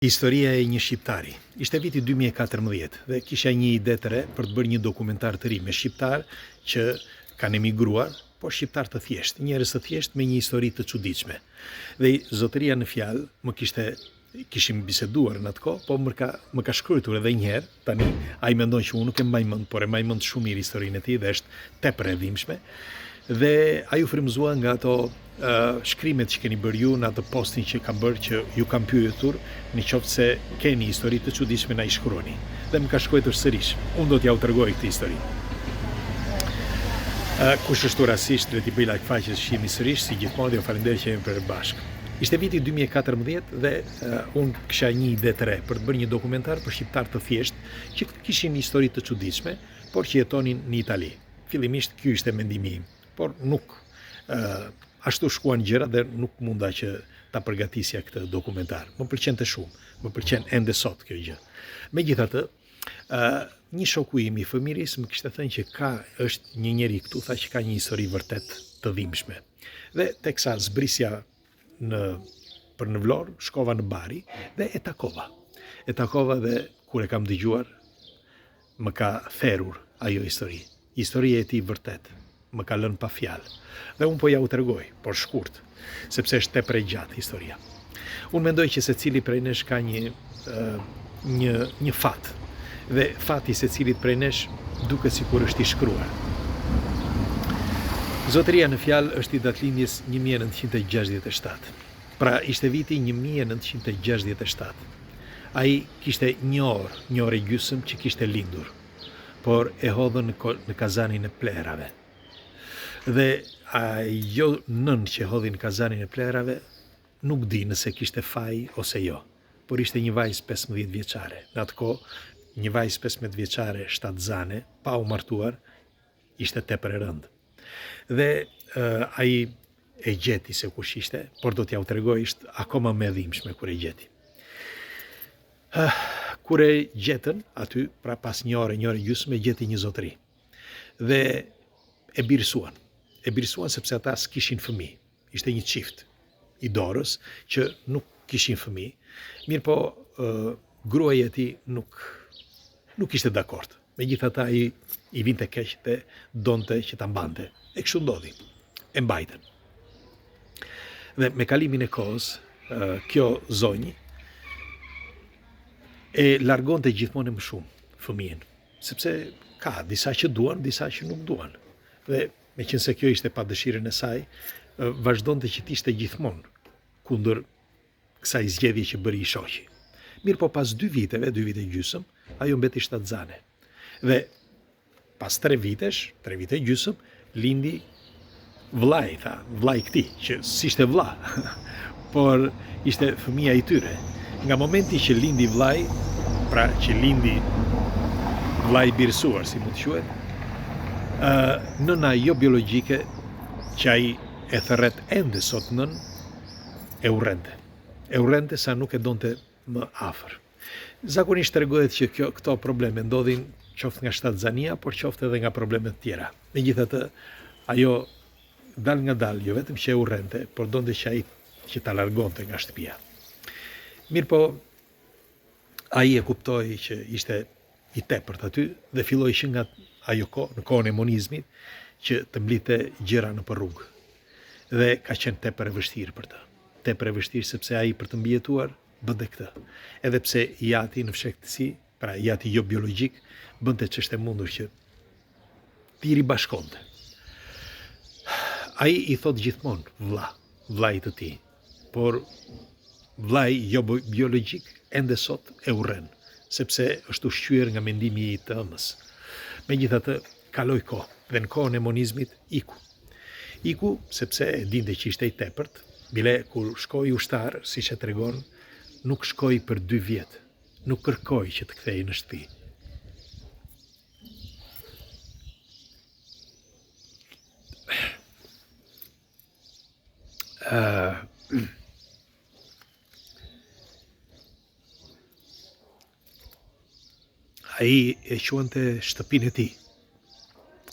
Historia e një shqiptari. Ishte viti 2014 dhe kisha një ide të re për të bërë një dokumentar të ri me shqiptar që kanë emigruar, por shqiptar të thjesht, njerëz të thjesht me një histori të çuditshme. Dhe zotëria në fjalë kishim biseduar në atë kohë, po më ka shkruar edhe një herë. Tani ai mendon që unë nuk e mbaj mend, por e mbaj mend shumë mirë historinë e tij dhe është tepër e dhimbshme. Dhe ai u frymëzua nga ato shkrimet që keni bërë ju në atë postin që kam bërë, që ju kam pyetur në qoftë se keni histori të çuditshme na i shkruani. Dhe më ka shkruar sërish. Unë do t'ja u tregoj këtë histori. Kush është rastësisht le t'i bëj like faqes shihni sërish, si gjithmonë, dhe ju falenderoj që jemi për bashkë. Ishte viti 2014 dhe unë kisha një ide të re për të bërë një dokumentar për shqiptar të thjesht që kishin histori të çuditshme, por që jetonin në Itali. Fillimisht ky ishte mendimi im, por nuk ashtu shkuan gjërat dhe nuk munda që ta përgatisja këtë dokumentar. Më pëlqente shumë, më pëlqen ende sot kjo gjë. Megjithatë, një shoku im i fëmiris më kishte thënë që është një njeri këtu, tha që ka një histori vërtet të dhimbshme. Dhe teksa zbrisja për në Vlorë, shkova në Bari dhe e takova. E takova dhe kur e kam dëgjuar, më ka therrur ajo histori. Historia e tij vërtet më ka lënë pa fjalë. Dhe unë po ja u tregoj, por shkurt, sepse është tepër e gjatë historia. Unë mendoj që secili prej nesh ka një fat, dhe fati secilit prej nesh duket sikur është i shkruar. Zotëria në fjalë është i datëlindjes 1967. Pra ishte viti 1967. Ai kishte një orë e gjysmë që kishte lindur, por e hodhën në kazanin e plerave. Dhe ajo nën që hodhin kazanin e plerave nuk di nëse kishte faj ose jo, por ishte një vajzë 15 vjeçare. Në atë kohë, një vajzë 15 vjeçare shtatzane, pa u martuar, ishte tepër e rëndë. Dhe ai e gjeti se kush ishte, por do t'ja u tregoj, ishte akoma më e dhimbshme kur e gjeti. Kur e gjetën aty, pra pas një orë e gjysmë, e gjeti një zotëri. Dhe e birësuan. E birësuan sepse ata s'kishin fëmijë. Ishte një çift i dorës që nuk kishin fëmijë. Mirë po, gruaja e tij nuk ishte dakord. Megjithatë ai i vinte keq dhe donte që ta mbante. E kështu ndodhi. E mbajtën. Dhe me kalimin e kohës, kjo zonjë e largonte gjithmonë më shumë fëmijën, sepse ka disa që duan, disa që nuk duan. Dhe meqense kjo ishte pa dëshirën e saj, vazhdonte që t'ishte gjithmonë kundër kësaj zgjedhje që bëri i shoqi. Mirë po pas 2 vite e gjysmë, ajo mbeti shtatzane. Dhe pas 3 vite e gjysmë, lindi vllai, vllai i këtij, që s'ishte vlla, por ishte fëmia i tyre. Nga momenti që lindi vllai, pra që lindi vllai birësuar, si mund të quhet, nëna jo biologjike që ai e thërret ende sot nën, e urrente. E urrente sa nuk e donte më afër. Zakonisht tregohet që këto probleme ndodhin qoftë nga shtatzania, por qoftë edhe nga probleme të tjera. Megjithatë, ajo dal nga dal, jo vetëm që e urrente, por donte që ai që ta largonte nga shtëpia. Mirë po, ai e kuptoi që ishte i tepërt aty dhe filloi që nga ajo kohë, në kohën e monizmit, që të mblidhte gjëra në rrugë. Dhe ka qenë tepër e vështirë për të. Tepër e vështirë sepse ai për të mbijetuar bënte këtë. Edhe pse jati në fshehtësi, pra jati jo biologjik, bënte ç'është e mundur që t'i ribashkonte. Ai i thot gjithmonë vllait të tij, por vllai jo biologjik ende sot e urren, sepse është ushqyer nga mendimi i të ëmës. Megjithatë, kaloi kohë dhe në kohën e monizmit iku. Iku sepse e dinte që ishte i tepërt, bile kur shkoi ushtar, siç e tregon, nuk shkoi për 2 vjet. Nuk kërkoi që të kthehej në shtëpi. Ai e quante shtëpinë e tij,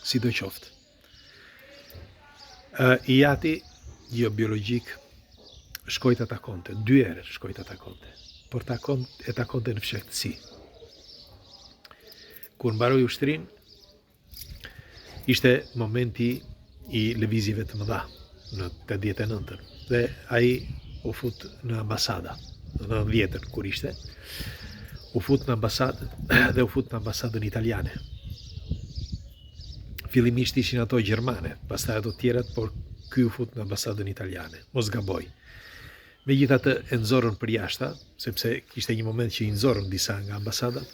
sidoqoftë. I jati jo biologjik shkoi të takonte, 2 herë shkoi të takonte. por e takonte në fshehtësi. Kur mbaroi ushtrinë, ishte momenti i lëvizjeve të mëdha në 89-ën dhe ai u fut në ambasada, në 90-ën kur ishte, u fut në ambasadë dhe u fut në ambasadën italiane. Fillimisht ishin ato gjermane, pastaj ato tjerat, por ky u fut në ambasadën italiane, mos gaboj. Megjithatë e nxorën për jashta, sepse kishte një moment që i nxorën disa nga ambasadat,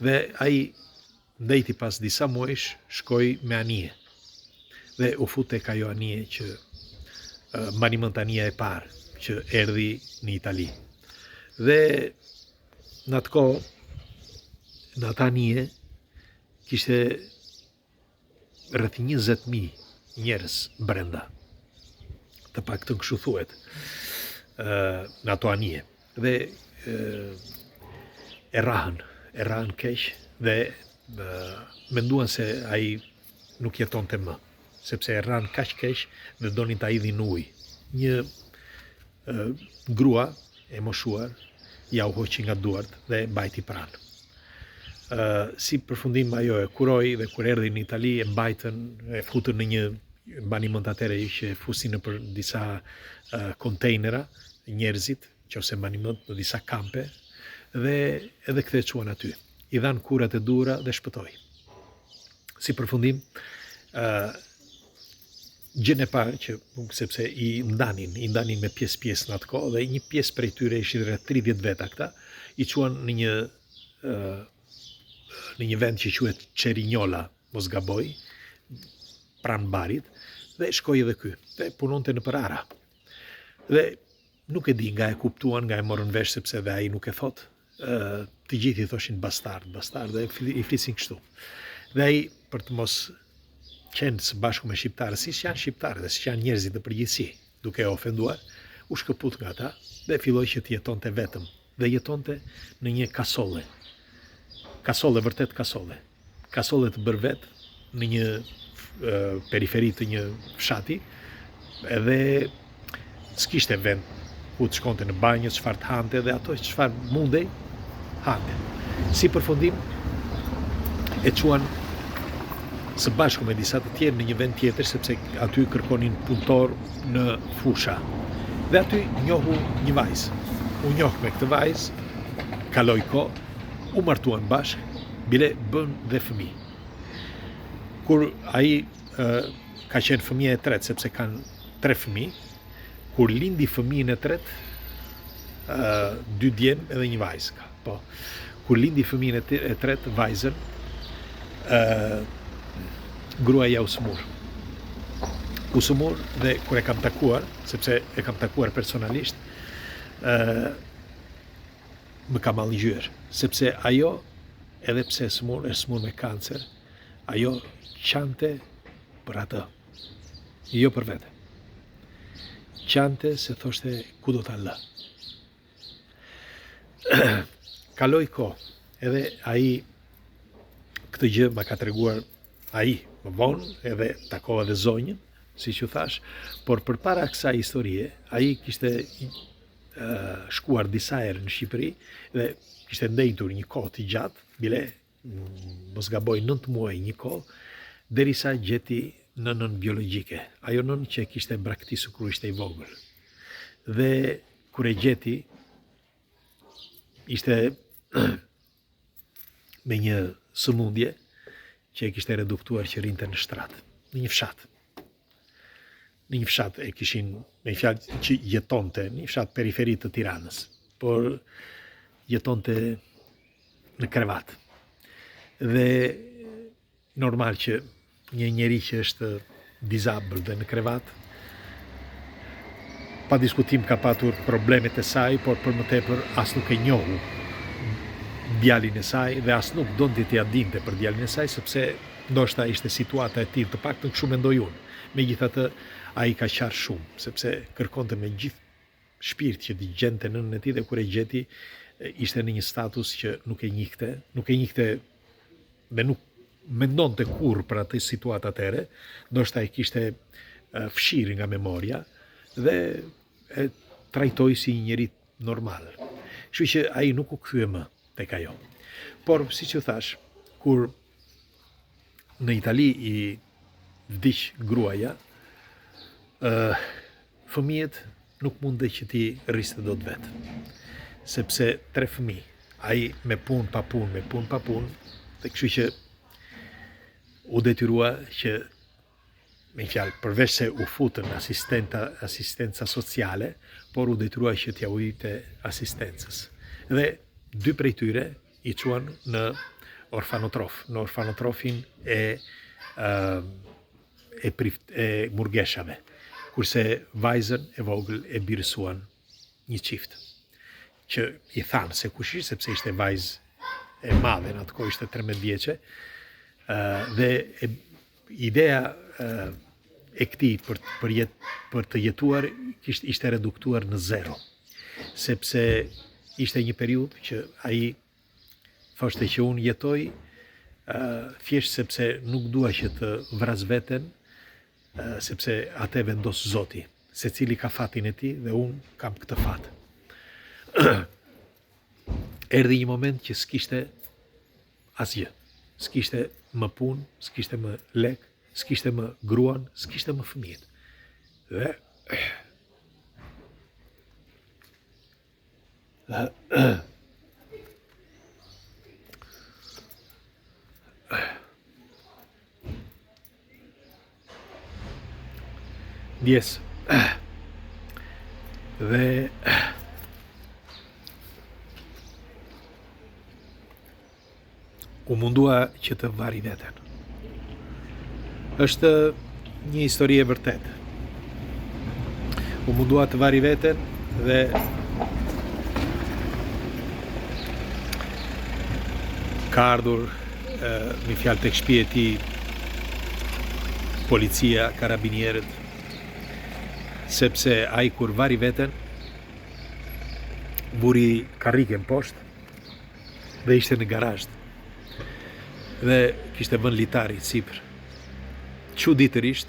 dhe ai ndejti pas disa muajsh, shkoi me anije. Dhe u fut tek ajo anije që mbani mend anija e parë që erdhi në Itali. Dhe në atë kohë, në atë anije, kishte rreth 20.000 njerëz brenda. Të paktën kështu thuhet në ato anije. Dhe e rahën keq dhe menduan se ai nuk jetonte më, sepse e ranë kaq keq dhe donin ta idhin ujë. Një grua e moshuar ja u hoqi nga duart dhe e mbajti pranë. Si përfundim ajo e kuroi dhe kur erdhi në Itali e mbajtën, e futën në një, mbani mend atëherë që fusin nëpër disa kontejnera njerëzit, nëse mbani mend, në disa kampe, dhe edhe ktheçuan aty. I dhan kurat e duhura dhe shpëtoi. Si përfundim, gjën e parë që sepse i ndanin me pjesë në atë kohë dhe një pjesë prej tyre ishin rreth 30 veta këta, i çuan në një vend që quhet Cerignola, mos gaboj, pranë barit, dhe shkoi edhe ky, dhe punonte nëpër ara. Dhe nuk e di nga e kuptuan, nga e morën vesh sepse dhe ai nuk e thot. Të gjithë i thoshin bastard, dhe i flisin kështu. Dhe ai, për të mos qenë së bashku me shqiptarë, si që janë shqiptarë dhe si që janë njerëzit në përgjithësi, duke e ofenduar, u shkëput nga ata dhe filloi që të jetonte vetëm. Dhe jetonte në një kasole. Vërtet kasole. Kasole të bërë vetë në një periferi të një fshati, edhe s'kishte vend ku të shkonte në banjë, çfarë të hante, dhe ato çfarë mundej, hante. Si përfundim, e quan së bashku me disa të tjerë në një vend tjetër, sepse aty kërkonin punëtor në fusha. Dhe aty njohu një vajzë. U njoh me këtë vajzë, kaloi kohë, u martuan bashkë, bile bën dhe fëmijë. Kur ai ka qenë fëmija e tretë, sepse kanë 3 fëmijë, kur lindi fëmijën e tretë, 2 djem edhe një vajzë ka. Po, kur lindi fëmijën e tretë, vajzën, gruaja u smur. U smur dhe kur e kam takuar, sepse e kam takuar personalisht, më ka mallëgjyer, sepse ajo, edhe pse e smur me kancer, ajo qante për atë, jo për vete. Qante se thoshte ku do ta lë. Kaloi kohë, edhe ai këtë gjë ma ka treguar ai më vonë, edhe takova dhe zonjën, si që thash, por përpara kësaj historie, ai kishte shkuar disa herë në Shqipëri dhe kishte ndëjtur një kohë të gjatë, bile mos gaboj 9 muaj një kohë, derisa gjeti nënën biologjike. Ajo nënë që kishte braktisur kur ishte i vogël. Dhe kur e gjeti, ishte me një sëmundje që e kishte reduktuar që rinte në shtrat, në një fshat. Në një fshat e kishin, me një fjalë që jetonte, një fshat periferit të Tiranës, por jetonte në krevat. Dhe normal që një njeri që është disabël dhe në krevat, pa diskutim ka patur problemet e saj, por për më tepër as nuk e njohu djalin e saj dhe as nuk donte t'ia dinte për djalin e saj, sepse ndoshta ishte situata e tillë, të paktën kështu mendoj unë. Megjithatë, ai ka qarë shumë, sepse kërkonte me gjithë shpirt që t'i gjente nënën e tij dhe kur e gjeti, ishte në një status që nuk e njihte dhe nuk mendonte kurrë për atë situatë atëre, ndoshta e kishte fshirë nga memoria dhe e trajtoi si një njeri normal. Kështu që ai nuk u kthye më tek ajo. Por siç u thash, kur në Itali i vdiq gruaja, fëmijët nuk mundej që ti rriste dot vet. Sepse 3 fëmijë, ai me punë pa punë, dhe kështu që u detyrua që me fjalë, përveç se u futën asistenca sociale, por u detyrua që t'ja ujte asistencës. Dhe 2 prej tyre i quan në orfanotrof, në orfanotrofin e murgeshave, kurse vajzën e vogël e birësuan një qift, që i thanë se kush ishte, sepse ishte vajzë e madhe, në atë kohë ishte 13 vjeçe, dhe ideja e këtij për të jetuar ishte reduktuar në 0, sepse ishte një periudhë që ai thoshte që unë jetoj thjesht sepse nuk dua që të vras veten, sepse atë vendos Zoti, secili ka fatin e tij dhe unë kam këtë fat. Erdhi një moment që s'kishte asgjë, s'kishte më punë, s'kishte më lek, s'kishte më gruan, s'kishte më fëmijët. Dhe ndjes dhe u mundua që të vari veten. Është një histori e vërtet. U mundua të vari veten dhe ka ardhur me fjalë tek shtëpia e tij policia, karabinierët, sepse ai kur vari veten buri karrikën poshtë dhe ishte në garazh dhe kishte vënë litari sipër. Çuditërisht,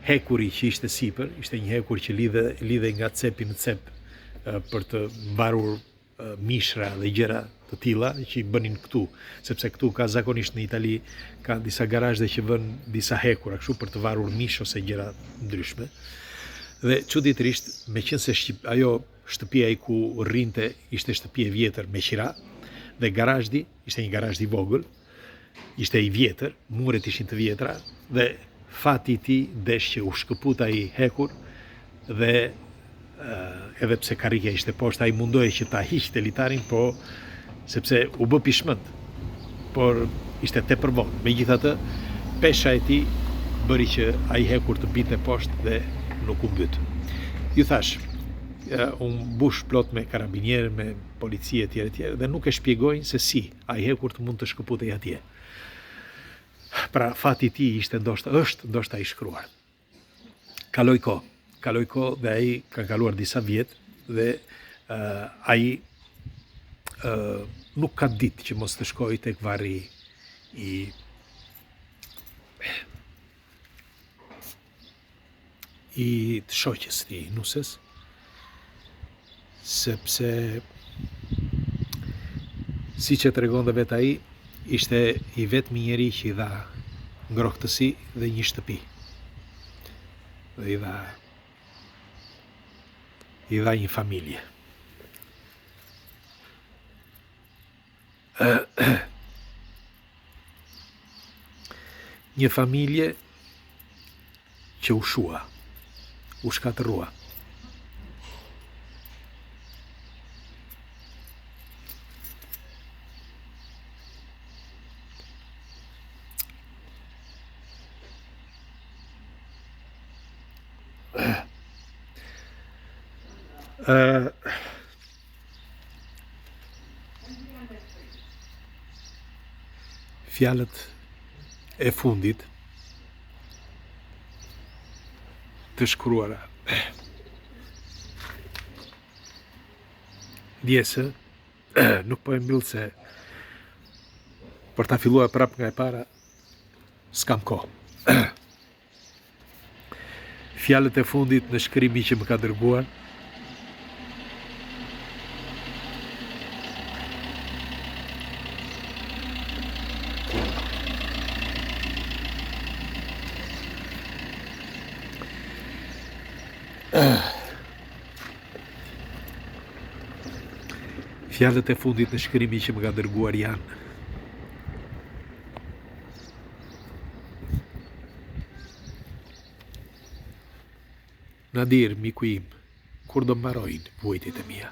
hekuri që ishte sipër, ishte një hekur që lidhej nga cepi në cep për të varur mishra dhe gjëra të tilla që i bënin këtu, sepse këtu ka zakonisht në Itali ka disa garazhe që vënë disa hekura kështu për të varur mish ose gjëra ndryshme. Dhe çuditërisht, meqense ajo shtëpia i ku rrinte ishte shtëpi e vjetër me qira dhe garazhi ishte një garazh i vogël, ishte i vjetër, muret ishin të vjetra dhe fati i tij desh që u shkëput ai hekur dhe edhe pse karrika ishte poshtë, ai mundohej që ta hiqte litarin, po sepse u bë pishmënd, por ishte tepër vonë. Megjithatë, pesha e tij bëri që ai hekur të binte poshtë dhe nuk u mbyt. Ju thash, unë mbush plot me karabinierë, me policie e tjerë dhe nuk e shpjegojnë se si ai hekur të mund të shkëputej atje. Pra fati i tij ishte ndoshta i shkruar. Kaloi kohë dhe ai ka kaluar disa vjet dhe ai nuk ka ditë që mos të shkojë tek varri i të shoqes tij, nuses, sepse siç e tregon dhe vet ai, ishte i vetmi njeri që i dha ngrohtësi dhe një shtëpi. Dhe i dha një familje. Një familje që u shua, u shkatërrua. Fjalët e fundit të shkruara djesë nuk po e mbyll se për ta filluar prap nga e para s'kam kohë. Fjalët e fundit në shkrimi që më ka dërguar Fjalët e fundit në shkrimi që më ka dërguar janë: Nadir, miku im, kur do mbarojnë vuajtjet e mia?